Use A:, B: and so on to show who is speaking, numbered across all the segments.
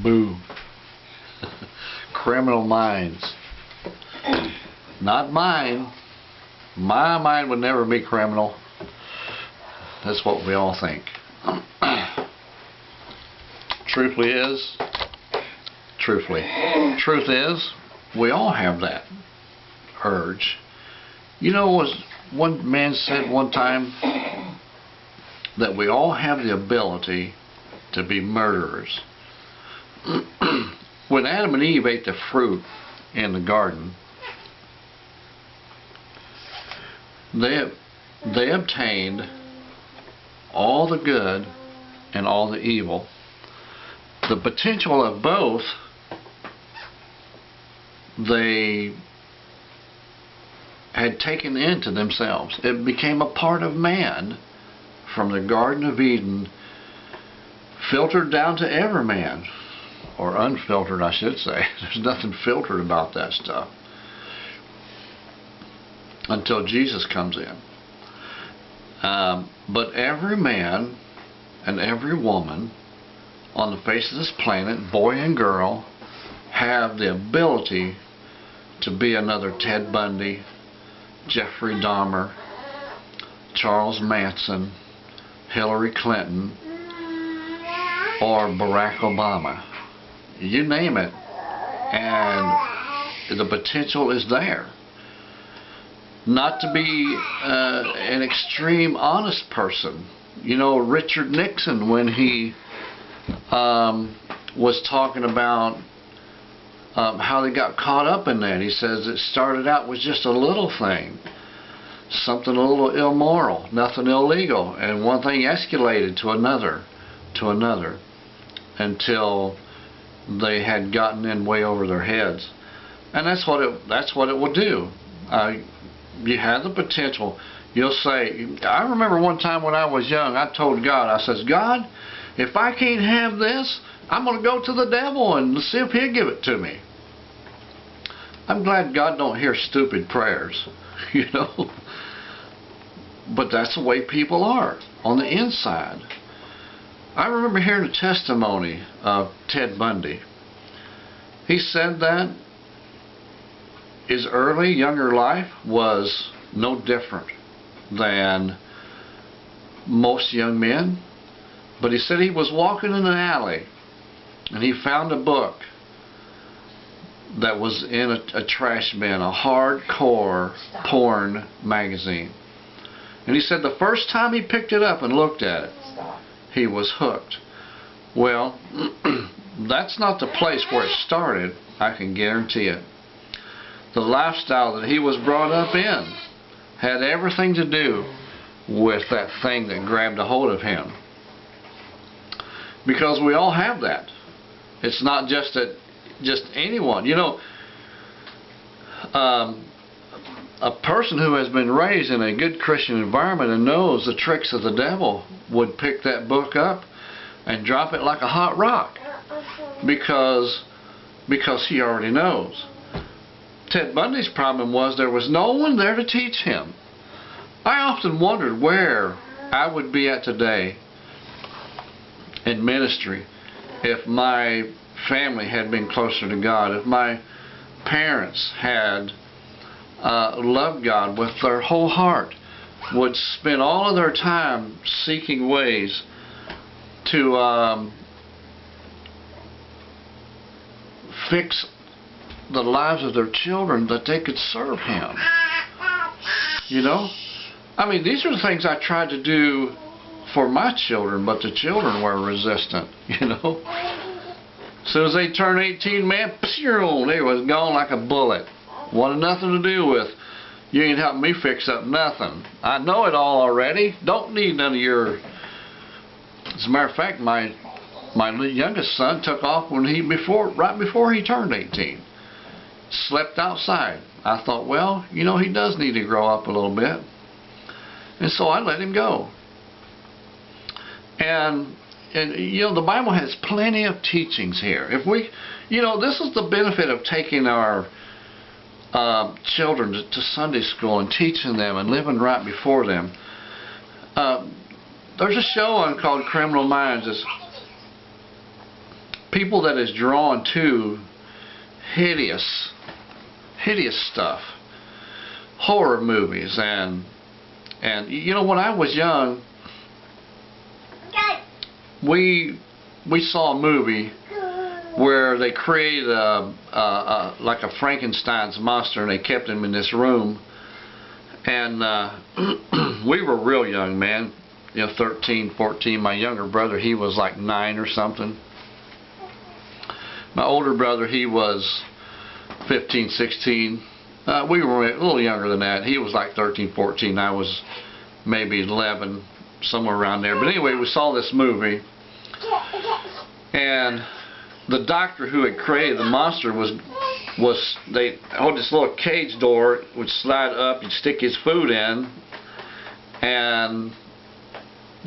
A: Boo. Criminal minds. Not mine. My mind would never be criminal. That's what we all think. Truth is, we all have that urge. You know, was one man said one time that we all have the ability to be murderers. When Adam and Eve ate the fruit in the garden, they obtained all the good and all the evil. The potential of both they had taken into themselves. It became a part of man from the Garden of Eden, filtered down to every man, or unfiltered I should say. There's nothing filtered about that stuff until Jesus comes in. But every man and every woman on the face of this planet, boy and girl, have the ability to be another Ted Bundy, Jeffrey Dahmer, Charles Manson, Hillary Clinton, or Barack Obama. You name it, and the potential is there. Not to be an extreme honest person. You know, Richard Nixon, when he was talking about how they got caught up in that, he says it started out with just a little thing, something a little immoral, nothing illegal, and one thing escalated to another, until they had gotten in way over their heads. And that's what it will do. You have the potential. You'll say, I remember one time when I was young, I told God, I says, God, if I can't have this, I'm going to go to the devil and see if he'll give it to me. I'm glad God don't hear stupid prayers, you know. But that's the way people are on the inside. I remember hearing a testimony of Ted Bundy. He said that his early, younger life was no different than most young men. But he said he was walking in an alley and he found a book that was in a trash bin, a hardcore porn magazine. And he said the first time he picked it up and looked at it, he was hooked. Well, that's not the place where it started, I can guarantee it. The lifestyle that he was brought up in had everything to do with that thing that grabbed a hold of him. Because we all have that. It's not just anyone. You know, a person who has been raised in a good Christian environment and knows the tricks of the devil would pick that book up and drop it like a hot rock, because he already knows. Ted Bundy's problem was there was no one there to teach him. I often wondered where I would be at today in ministry if my family had been closer to God, if my parents had loved God with their whole heart, would spend all of their time seeking ways to fix the lives of their children that they could serve Him. You know? I mean, these are the things I tried to do for my children, but the children were resistant, you know? As soon as they turned 18, man, they was gone like a bullet. Wanted nothing to do with, you ain't helping me fix up nothing. I know it all already. Don't need none of your... As a matter of fact, my youngest son took off when right before he turned 18. Slept outside. I thought, well, you know, he does need to grow up a little bit. And so I let him go. And you know, the Bible has plenty of teachings here. If we, you know, this is the benefit of taking our children to Sunday school and teaching them and living right before them. There's a show on called Criminal Minds. people that is drawn to hideous stuff, horror movies, and you know, when I was young, we saw a movie where they created like a Frankenstein's monster, and they kept him in this room, and we were real young, man, you know, 13, 14. My younger brother, he was like 9 or something. My older brother, he was 15, 16. We were a little younger than that. He was like 13, 14. I was maybe 11, somewhere around there. But anyway, we saw this movie, and the doctor who had created the monster they had this little cage door, would slide up, you'd stick his food in, and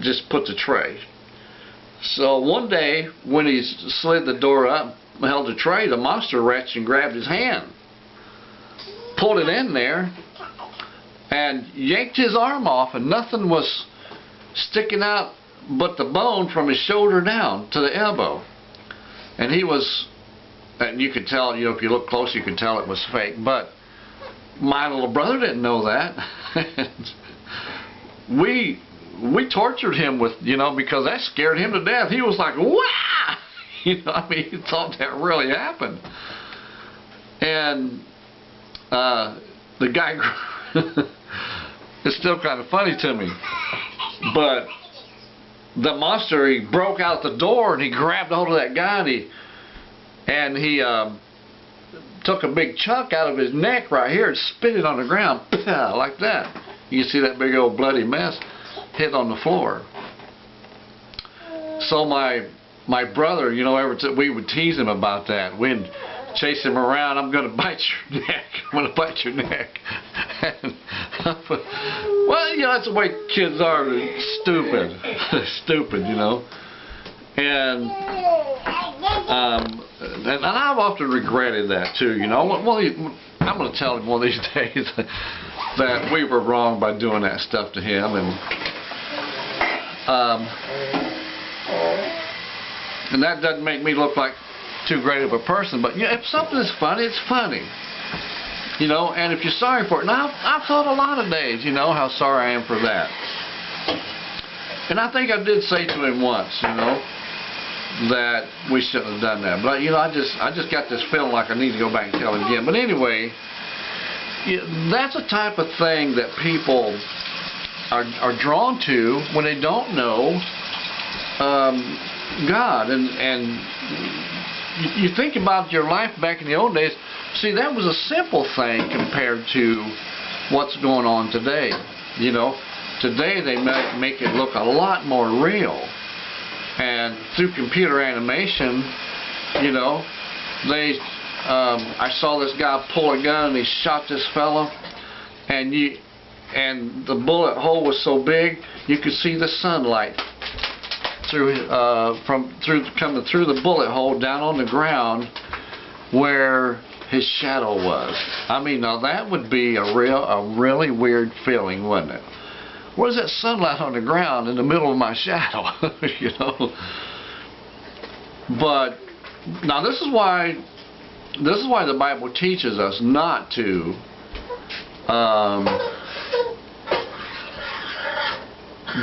A: just put the tray. So one day, when he slid the door up, held the tray, the monster reached and grabbed his hand, pulled it in there, and yanked his arm off, and nothing was sticking out but the bone from his shoulder down to the elbow. And he was, and you could tell, you know, if you look close, you could tell it was fake. But my little brother didn't know that. we tortured him with, you know, because that scared him to death. He was like, "Wah!" You know, I mean, he thought that really happened. And the guy, it's still kind of funny to me, but the monster, he broke out the door and he grabbed hold of that guy, and he took a big chunk out of his neck right here and spit it on the ground like that. You can see that big old bloody mess hit on the floor. So my brother, you know, we would tease him about that. We'd chase him around. "I'm going to bite your neck. I'm going to bite your neck." Well, you know, that's the way kids are. Stupid. Stupid, you know. And I've often regretted that too, you know. I'm going to tell him one of these days that we were wrong by doing that stuff to him. And that doesn't make me look like too great of a person, but you know, if something is funny, it's funny, you know. And if you're sorry for it, now I've thought a lot of days, you know, how sorry I am for that. And I think I did say to him once, you know, that we shouldn't have done that. But you know, I just got this feeling like I need to go back and tell him again. But anyway, that's a type of thing that people are drawn to when they don't know God. And you think about your life back in the old days. See, that was a simple thing compared to what's going on today. You know, today they make it look a lot more real. And through computer animation, you know, I saw this guy pull a gun and he shot this fellow, and the bullet hole was so big you could see the sunlight coming through the bullet hole down on the ground where his shadow was. I mean, now that would be a really weird feeling, wouldn't it? Where's that sunlight on the ground in the middle of my shadow? You know. But now this is why the Bible teaches us not to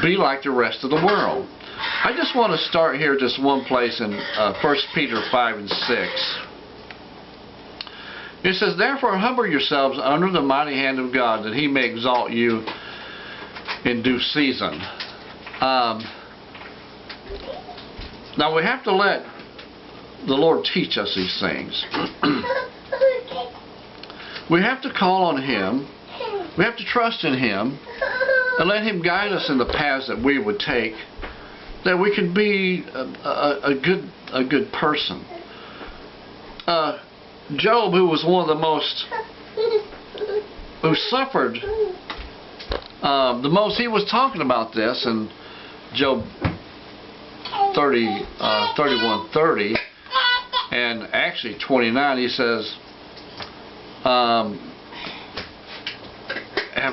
A: be like the rest of the world. I just want to start here just one place in 1 Peter 5 and 6. It says, "Therefore humble yourselves under the mighty hand of God, that He may exalt you in due season." Now we have to let the Lord teach us these things. We have to call on Him. We have to trust in Him and let Him guide us in the paths that we would take, that we can be a good person. Job, who was one of the most, who suffered the most, he was talking about this in Job 31:30, and actually 29. He says, "Have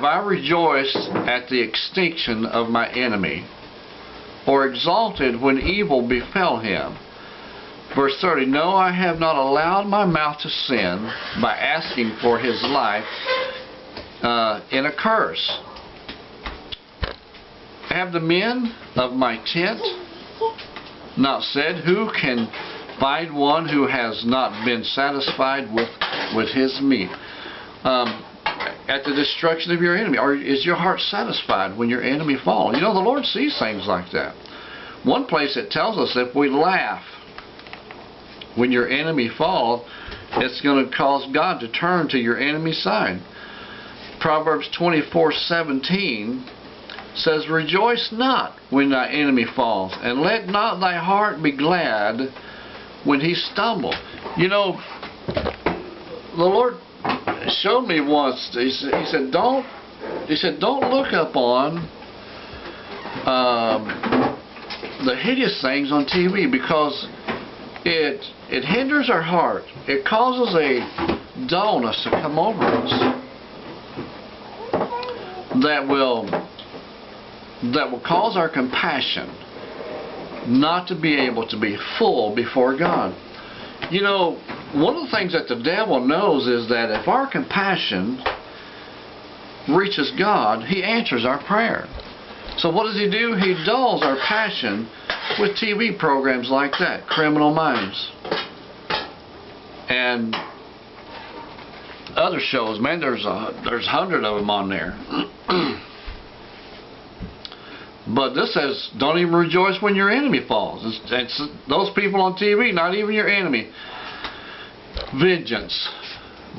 A: I rejoiced at the extinction of my enemy, or exalted when evil befell him? Verse 30, no, I have not allowed my mouth to sin by asking for his life in a curse. Have the men of my tent not said, who can find one who has not been satisfied with his meat? At the destruction of your enemy, or is your heart satisfied when your enemy falls? You know, the Lord sees things like that. One place it tells us if we laugh when your enemy falls, it's going to cause God to turn to your enemy's side. Proverbs 24:17 says, rejoice not when thy enemy falls, and let not thy heart be glad when he stumble. You know, the Lord showed me once. He said, don't look up on the hideous things on TV, because it hinders our heart. It causes a dullness to come over us that will cause our compassion not to be able to be full before God. You know, one of the things that the devil knows is that if our compassion reaches God, he answers our prayer. So what does he do? He dulls our passion with TV programs like that, Criminal Minds, and other shows. Man, there's 100 of them on there. But this says, don't even rejoice when your enemy falls. It's those people on TV, not even your enemy. Vengeance.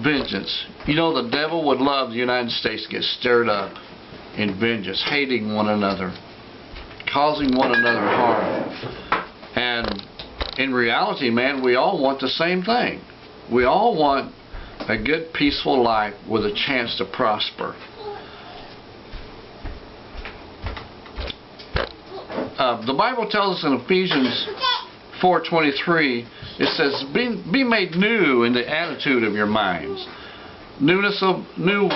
A: Vengeance. You know, the devil would love the United States to get stirred up in vengeance, hating one another, causing one another harm. And in reality, man, we all want the same thing. We all want a good, peaceful life with a chance to prosper. The Bible tells us in Ephesians 4:23, it says, be made new in the attitude of your minds. Newness of new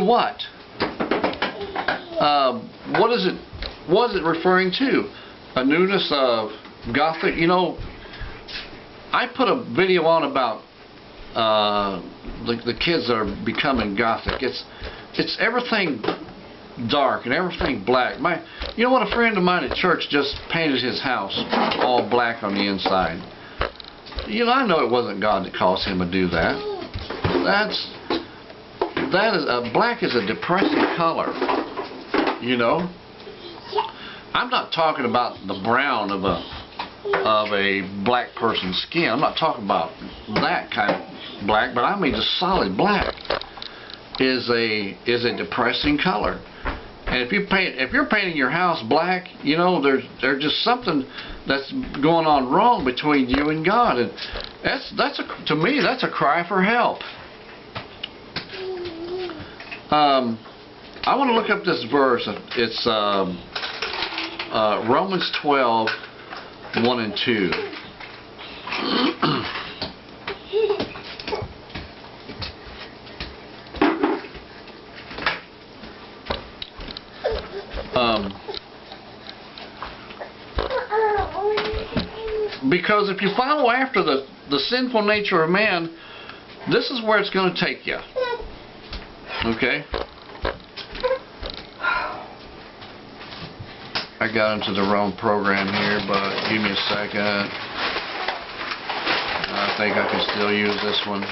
A: what? What is it referring to? A newness of Gothic. You know, I put a video on about the kids that are becoming Gothic. It's everything dark and everything black. You know what? A friend of mine at church just painted his house all black on the inside. You know, I know it wasn't God that caused him to do that. Black is a depressing color. You know, I'm not talking about the brown of a black person's skin. I'm not talking about that kind of black, but I mean the solid black is a depressing color. And if you're painting your house black, you know, there's just something that's going on wrong between you and God, and to me that's a cry for help. I want to look up this verse. It's Romans 12:1 and 2. Because if you follow after the sinful nature of man, this is where it's going to take you. Okay? I got into the wrong program here, but give me a second. I think I can still use this one.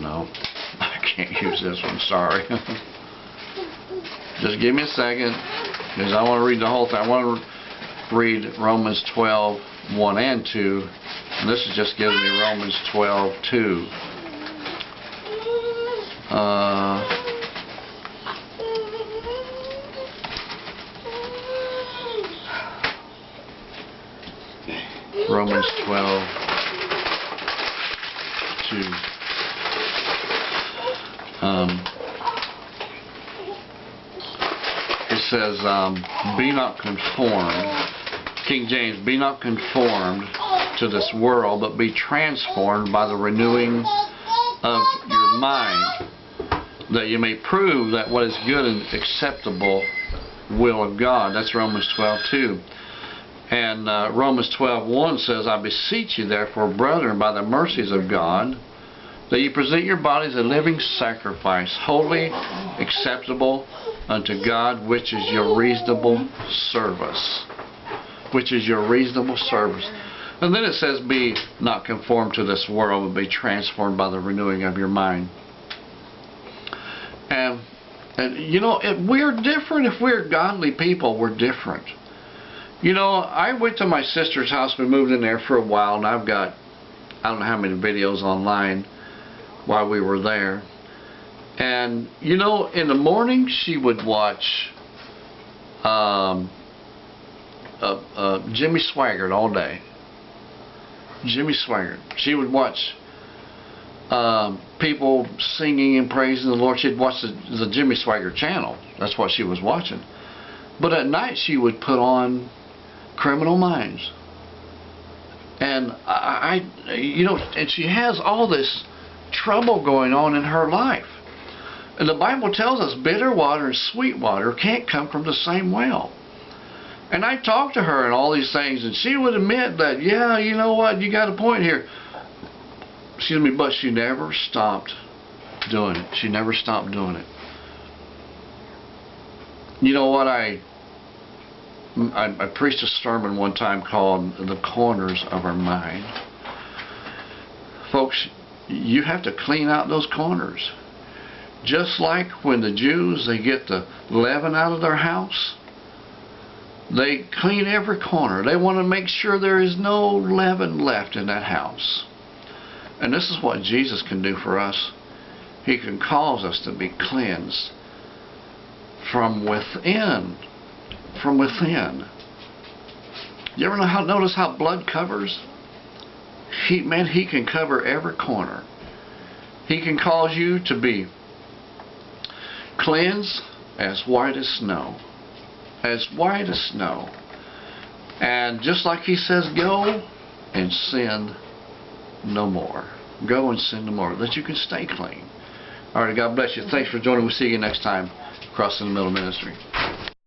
A: No, I can't use this one, sorry. Just give me a second, because I want to read the whole thing. I want to read Romans 12:1 and 2. And this is just giving me Romans 12:2. Romans 12:2. It says, be not conformed. King James, be not conformed to this world, but be transformed by the renewing of your mind, that you may prove that what is good and acceptable will of God. That's Romans 12:2. And Romans 12:1 says, I beseech you therefore, brethren, by the mercies of God, that you present your bodies a living sacrifice, holy, acceptable unto God, which is your reasonable service. Which is your reasonable service. And then it says, be not conformed to this world, but be transformed by the renewing of your mind. And you know, we're different. If we're godly people, we're different. You know, I went to my sister's house. We moved in there for a while, and I've got, I don't know how many videos online while we were there. And, you know, in the morning, she would watch Jimmy Swaggart all day. Jimmy Swaggart. She would watch people singing and praising the Lord. She'd watch the Jimmy Swaggart channel. That's what she was watching. But at night she would put on Criminal Minds. And you know, and she has all this trouble going on in her life. And the Bible tells us bitter water and sweet water can't come from the same well. And I talked to her and all these things, and she would admit that, yeah, you know what, you got a point here. Excuse me, but she never stopped doing it. She never stopped doing it. You know what, I preached a sermon one time called The Corners of Our Mind. Folks, you have to clean out those corners. Just like when the Jews, they get the leaven out of their house, they clean every corner. They want to make sure there is no leaven left in that house. And this is what Jesus can do for us. He can cause us to be cleansed from within. From within. You ever notice how blood covers? Man, He can cover every corner. He can cause you to be cleansed as white as snow. As white as snow. And just like He says, go and sin no more. Go and sin no more. That you can stay clean. Alright, God bless you. Thanks for joining. We'll see you next time. Crossing the Middle Ministry.